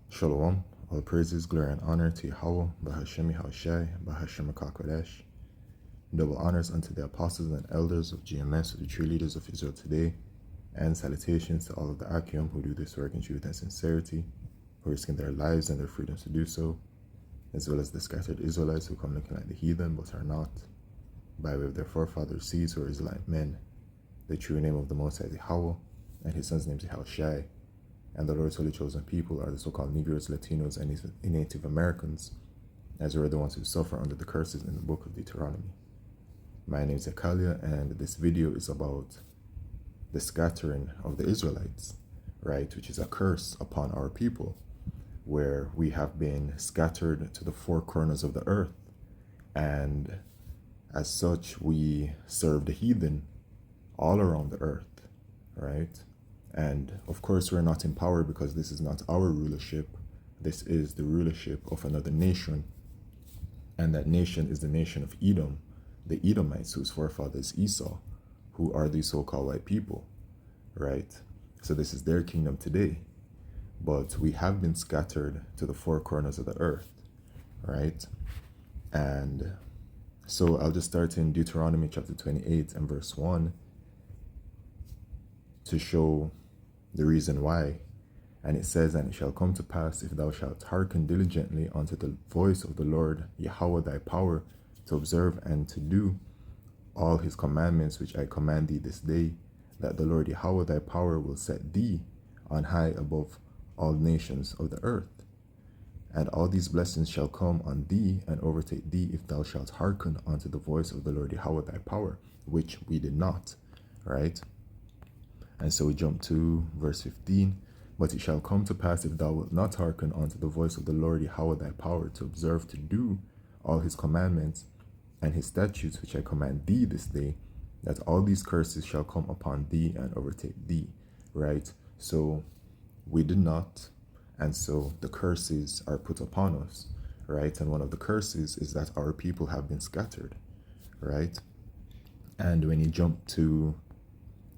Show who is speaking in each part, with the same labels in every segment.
Speaker 1: Shalom, all praises, glory, and honor to Yahweh, Bahashem Yahushai, Bahashem HaKadosh. Double honors unto the apostles and elders of GMS, the true leaders of Israel today, and salutations to all of the Akim who do this work in truth and sincerity, who risking their lives and their freedoms to do so, as well as the scattered Israelites who come looking like the heathen but are not, by way of their forefathers' seeds who are Israelite men. The true name of the Most High is Yahweh, and his son's name is Yahushai. And the Lord's holy chosen people are the so-called Negroes, Latinos, and Native Americans, as we're the ones who suffer under the curses in the book of Deuteronomy. My name is Zakalia, and this video is about the scattering of the Israelites, right, which is a curse upon our people, where we have been scattered to the four corners of the earth, and as such, we serve the heathen all around the earth, right? And of course, we're not in power because this is not our rulership. This is the rulership of another nation. And that nation is the nation of Edom, the Edomites, whose forefathers Esau, who are the so-called white people, right? So this is their kingdom today. But we have been scattered to the four corners of the earth, right? And so I'll just start in Deuteronomy chapter 28 and verse 1 to show the reason why. And it says, "And it shall come to pass, if thou shalt hearken diligently unto the voice of the Lord Yahweh thy power, to observe and to do all his commandments which I command thee this day, that the Lord Yahweh thy power will set thee on high above all nations of the earth. And all these blessings shall come on thee and overtake thee, if thou shalt hearken unto the voice of the Lord Yahweh thy power," which we did not, right? And so we jump to verse 15. "But it shall come to pass, if thou wilt not hearken unto the voice of the Lord Yahweh thy power, to observe to do all his commandments and his statutes which I command thee this day, that all these curses shall come upon thee and overtake thee," right? So we did not, and so the curses are put upon us, right? And one of the curses is that our people have been scattered, right? And when you jump to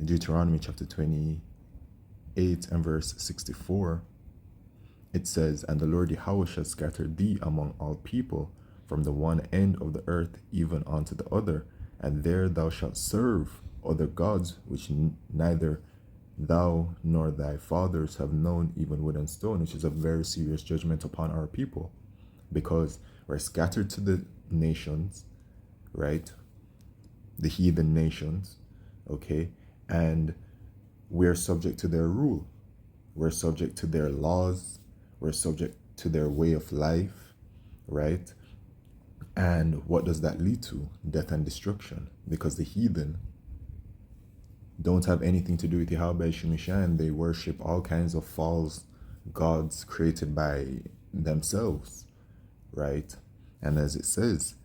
Speaker 1: Deuteronomy chapter 28 and verse 64, it says, "And the Lord Yahweh shall scatter thee among all people, from the one end of the earth even unto the other, and there thou shalt serve other gods, which neither thou nor thy fathers have known, even wood and stone," which is a very serious judgment upon our people, because we're scattered to the nations, right? The heathen nations, okay? And we're subject to their rule. We're subject to their laws. We're subject to their way of life, right? And what does that lead to? Death and destruction, because the heathen don't have anything to do with Yahweh Shemisha, and they worship all kinds of false gods created by themselves, right? And as it says,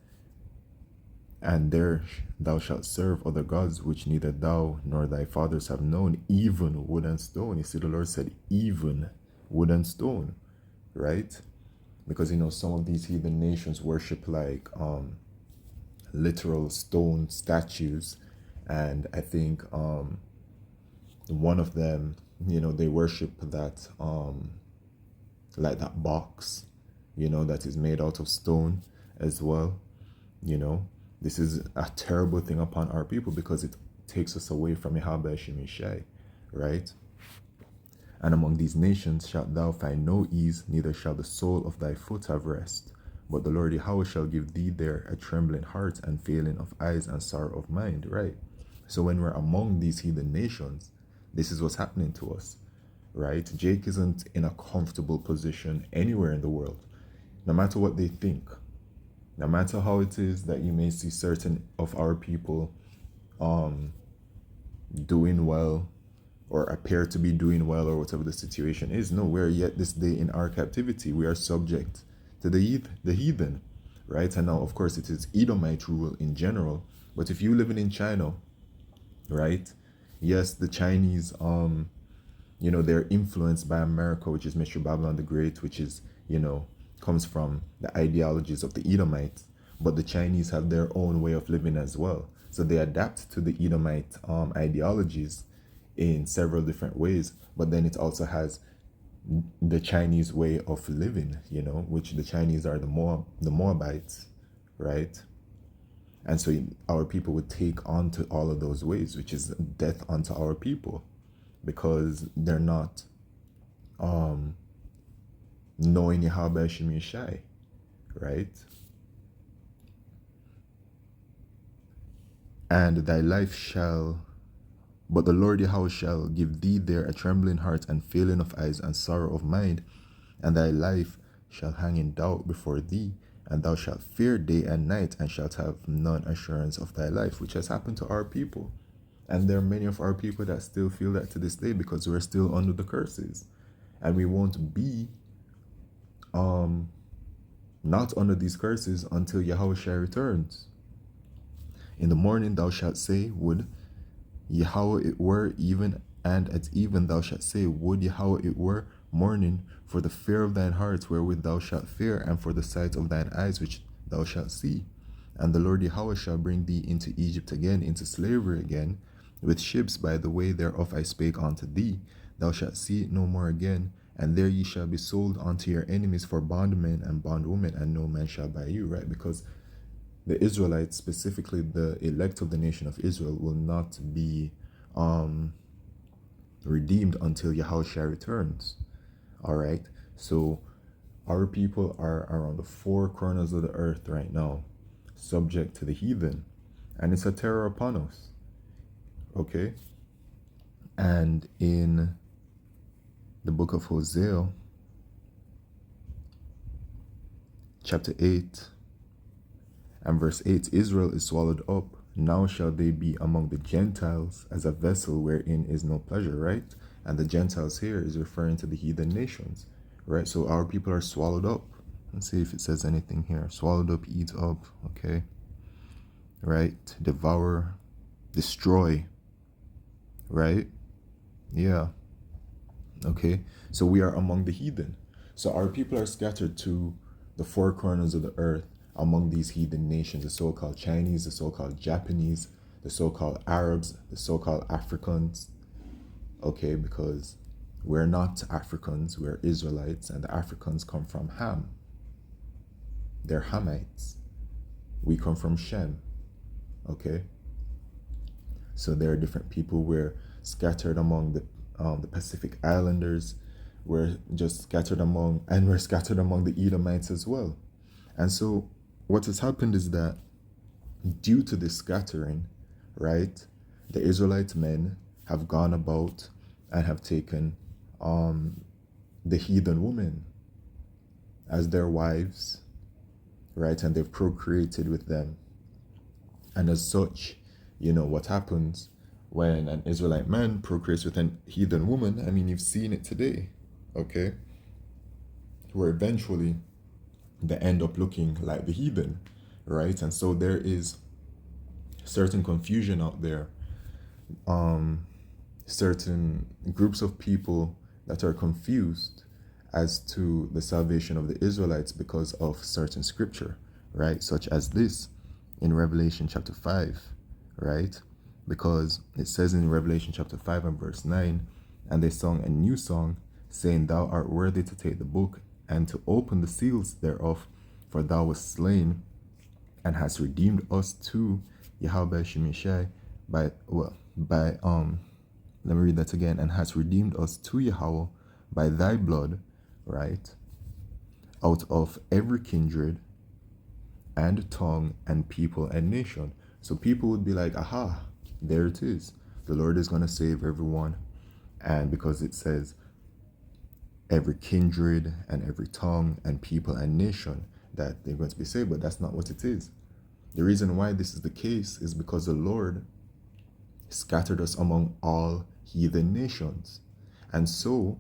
Speaker 1: "And there thou shalt serve other gods, which neither thou nor thy fathers have known, even wood and stone." You see, the Lord said, even wood and stone, right? Because, some of these heathen nations worship like literal stone statues. And I think one of them, they worship that, like that box, that is made out of stone as well, This is a terrible thing upon our people because it takes us away from Yahweh Shemishai, right? "And among these nations shalt thou find no ease, neither shall the sole of thy foot have rest. But the Lord Yahweh shall give thee there a trembling heart and failing of eyes and sorrow of mind," right? So when we're among these heathen nations, this is what's happening to us, right? Jake isn't in a comfortable position anywhere in the world, no matter what they think. No matter how it is that you may see certain of our people doing well or appear to be doing well, or whatever the situation is, no, we're yet this day in our captivity. We are subject to the heathen, right? And now, of course, it is Edomite rule in general. But if you're living in China, right? Yes, the Chinese, they're influenced by America, which is Mr. Babylon the Great, which is, comes from the ideologies of the Edomites, but the Chinese have their own way of living as well. So they adapt to the Edomite ideologies in several different ways, but then it also has the Chinese way of living, which the Chinese are the Moabites, right? And so our people would take on to all of those ways, which is death unto our people, because they're not knowing Yahweh Shem Yeshai, right? And thy life shall, but the Lord Yahweh shall give thee there a trembling heart and failing of eyes and sorrow of mind, and thy life shall hang in doubt before thee, and thou shalt fear day and night, and shalt have none assurance of thy life, which has happened to our people. And there are many of our people that still feel that to this day, because we're still under the curses. And we won't be not under these curses until Yahweh returns. In the morning thou shalt say, would Yahweh it were even, and at even thou shalt say, would Yahweh it were morning, for the fear of thine heart wherewith thou shalt fear, and for the sight of thine eyes which thou shalt see. And the Lord Yahweh shall bring thee into Egypt again, into slavery again, with ships by the way thereof I spake unto thee. Thou shalt see it no more again, and there ye shall be sold unto your enemies for bondmen and bondwomen, and no man shall buy you, right? Because the Israelites, specifically the elect of the nation of Israel, will not be redeemed until Yahushua returns. All right. So our people are around the four corners of the earth right now, subject to the heathen, and it's a terror upon us. Okay. And in the book of Hosea, chapter 8 and verse 8, Israel is swallowed up. Now shall they be among the Gentiles as a vessel wherein is no pleasure, right? And the Gentiles here is referring to the heathen nations, right? So our people are swallowed up. Let's see if it says anything here. Swallowed up, eat up, okay? Right? Devour, destroy, right? Yeah. Okay, so we are among the heathen. So our people are scattered to the four corners of the earth among these heathen nations, the so-called Chinese, the so-called Japanese, the so-called Arabs, the so-called Africans. Okay, because we're not Africans, we're Israelites, and the Africans come from Ham. They're Hamites. We come from Shem. Okay, so there are different people. We're scattered among the Pacific Islanders. We're just scattered among, and we're scattered among the Edomites as well. And so what has happened is that due to this scattering, right, the Israelite men have gone about and have taken the heathen women as their wives, right, and they've procreated with them. And as such, what happens when an Israelite man procreates with an heathen woman? I mean, you've seen it today, okay? Where eventually they end up looking like the heathen, right? And so there is certain confusion out there, certain groups of people that are confused as to the salvation of the Israelites because of certain scripture, right? Such as this in Revelation chapter 5, right? Because it says in Revelation chapter 5 and verse 9, and they sung a new song, saying, Thou art worthy to take the book and to open the seals thereof, for thou wast slain and hast redeemed us to Yahweh Shemeshai let me read that again, and hast redeemed us to Yahweh by thy blood, right, out of every kindred and tongue and people and nation. So people would be like, aha, there it is. The Lord is going to save everyone. And because it says every kindred and every tongue and people and nation, that they're going to be saved, but that's not what it is. The reason why this is the case is because the Lord scattered us among all heathen nations. And so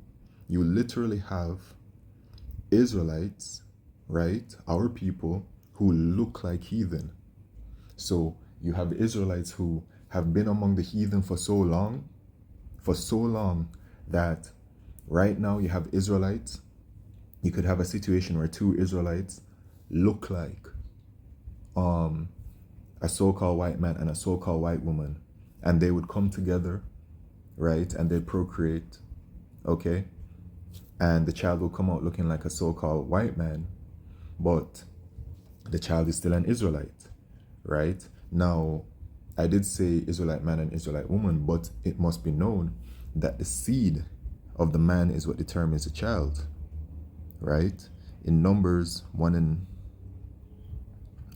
Speaker 1: you literally have Israelites, right, our people, who look like heathen. So you have Israelites who have been among the heathen for so long that right now you have Israelites. You could have a situation where two Israelites look like a so-called white man and a so-called white woman, and they would come together, right, and they'd procreate, okay, and the child will come out looking like a so-called white man, but the child is still an Israelite, right? Now, I did say Israelite man and Israelite woman, but it must be known that the seed of the man is what determines the child, right? In Numbers 1 and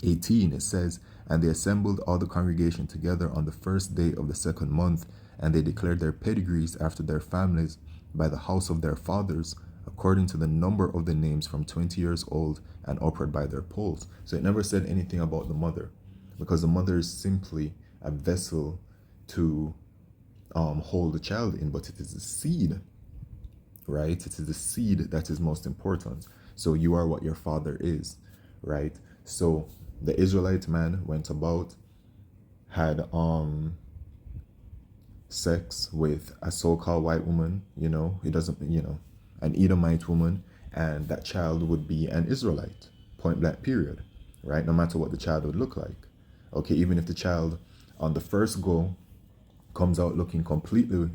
Speaker 1: 18, it says, "And they assembled all the congregation together on the first day of the second month, and they declared their pedigrees after their families by the house of their fathers, according to the number of the names from 20 years old and upward by their polls." So it never said anything about the mother, because the mother is simply a vessel to hold the child in, but it is the seed, right? It is the seed that is most important. So you are what your father is, right? So the Israelite man went about, had sex with a so-called white woman, he doesn't, an Edomite woman, and that child would be an Israelite, point blank period, right? No matter what the child would look like. Okay, even if the child on the first go comes out looking completely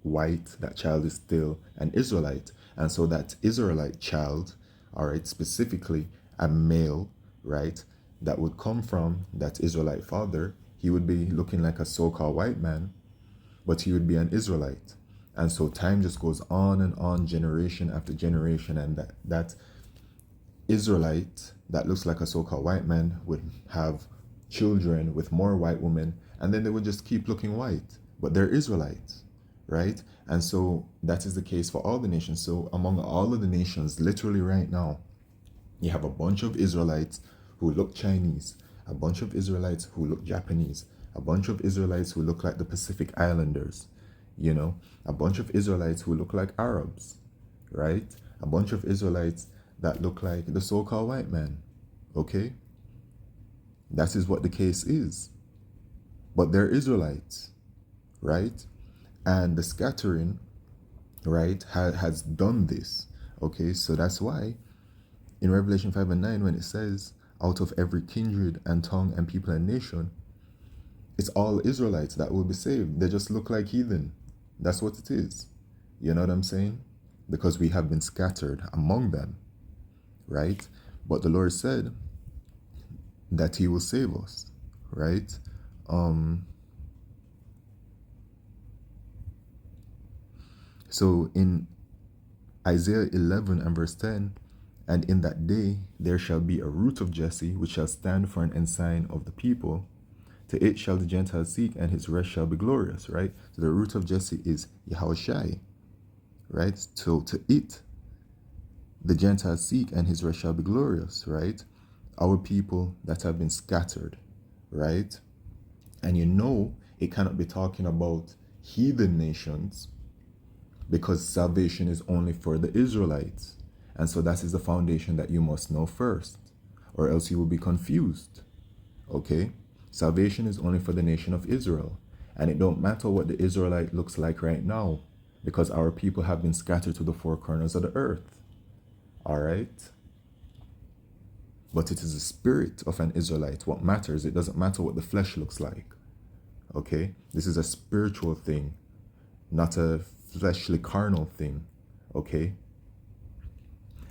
Speaker 1: white, that child is still an Israelite. And so that Israelite child, all right, specifically a male, right, that would come from that Israelite father, he would be looking like a so-called white man, but he would be an Israelite. And so time just goes on and on, generation after generation, and that Israelite that looks like a so-called white man would have children with more white women, and then they would just keep looking white, but they're Israelites, right? And so that is the case for all the nations. So among all of the nations, literally right now, you have a bunch of Israelites who look Chinese, a bunch of Israelites who look Japanese, a bunch of Israelites who look like the Pacific Islanders, a bunch of Israelites who look like Arabs, right? A bunch of Israelites that look like the so-called white man, okay? That is what the case is. But they're Israelites, right? And the scattering, right, has done this, okay? So that's why in Revelation 5 and 9, when it says, out of every kindred and tongue and people and nation, it's all Israelites that will be saved. They just look like heathen. That's what it is. You know what I'm saying? Because we have been scattered among them, right? But the Lord said that he will save us, right? So in Isaiah 11 and verse 10, "And in that day there shall be a root of Jesse, which shall stand for an ensign of the people. To it shall the Gentiles seek, and his rest shall be glorious," right? So the root of Jesse is Yahushai, right? So to it, the Gentiles seek, and his rest shall be glorious, right? Our people that have been scattered, right? And it cannot be talking about heathen nations, because salvation is only for the Israelites. And so that is the foundation that you must know first, or else you will be confused, okay? Salvation is only for the nation of Israel. And it don't matter what the Israelite looks like right now, because our people have been scattered to the four corners of the earth, all right? But it is the spirit of an Israelite what matters. It doesn't matter what the flesh looks like, okay? This is a spiritual thing, not a fleshly carnal thing, okay?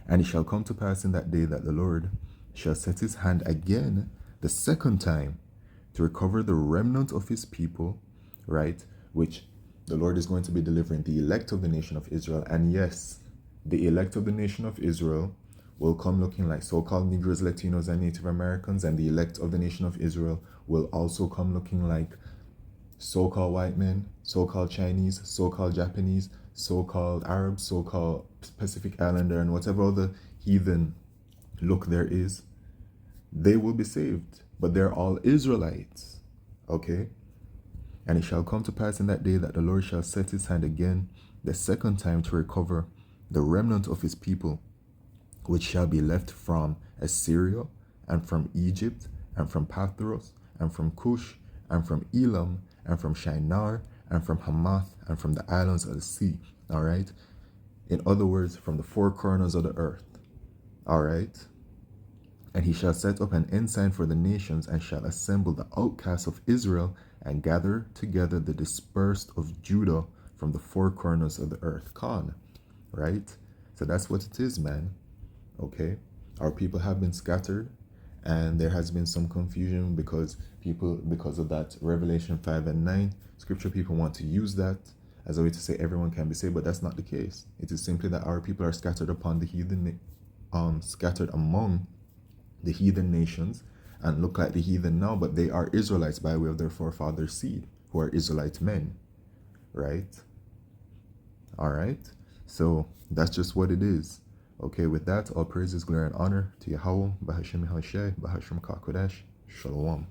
Speaker 1: "And it shall come to pass in that day that the Lord shall set his hand again the second time to recover the remnant of his people," right? Which the Lord is going to be delivering the elect of the nation of Israel. And yes, the elect of the nation of Israel will come looking like so-called Negroes, Latinos, and Native Americans, and the elect of the nation of Israel will also come looking like so-called white men, so-called Chinese, so-called Japanese, so-called Arabs, so-called Pacific Islander, and whatever other heathen look there is. They will be saved, but they're all Israelites, okay? "And it shall come to pass in that day that the Lord shall set his hand again the second time to recover the remnant of his people, which shall be left from Assyria, and from Egypt, and from Pathros, and from Cush, and from Elam, and from Shinar, and from Hamath, and from the islands of the sea," all right? In other words, from the four corners of the earth, all right? "And he shall set up an ensign for the nations, and shall assemble the outcasts of Israel, and gather together the dispersed of Judah from the four corners of the earth." Khan, right? So that's what it is, man. Okay? Our people have been scattered, and there has been some confusion because of that Revelation 5 and 9 scripture. People want to use that as a way to say everyone can be saved, but that's not the case. It is simply that our people are scattered upon the heathen, scattered among the heathen nations, and look like the heathen now, but they are Israelites by way of their forefathers' seed, who are Israelite men, right? All right, so that's just what it is. Okay, with that, all praises, glory, and honor to Yahweh, Bahashim Hashai, Bahashim Kakodesh, Shalom.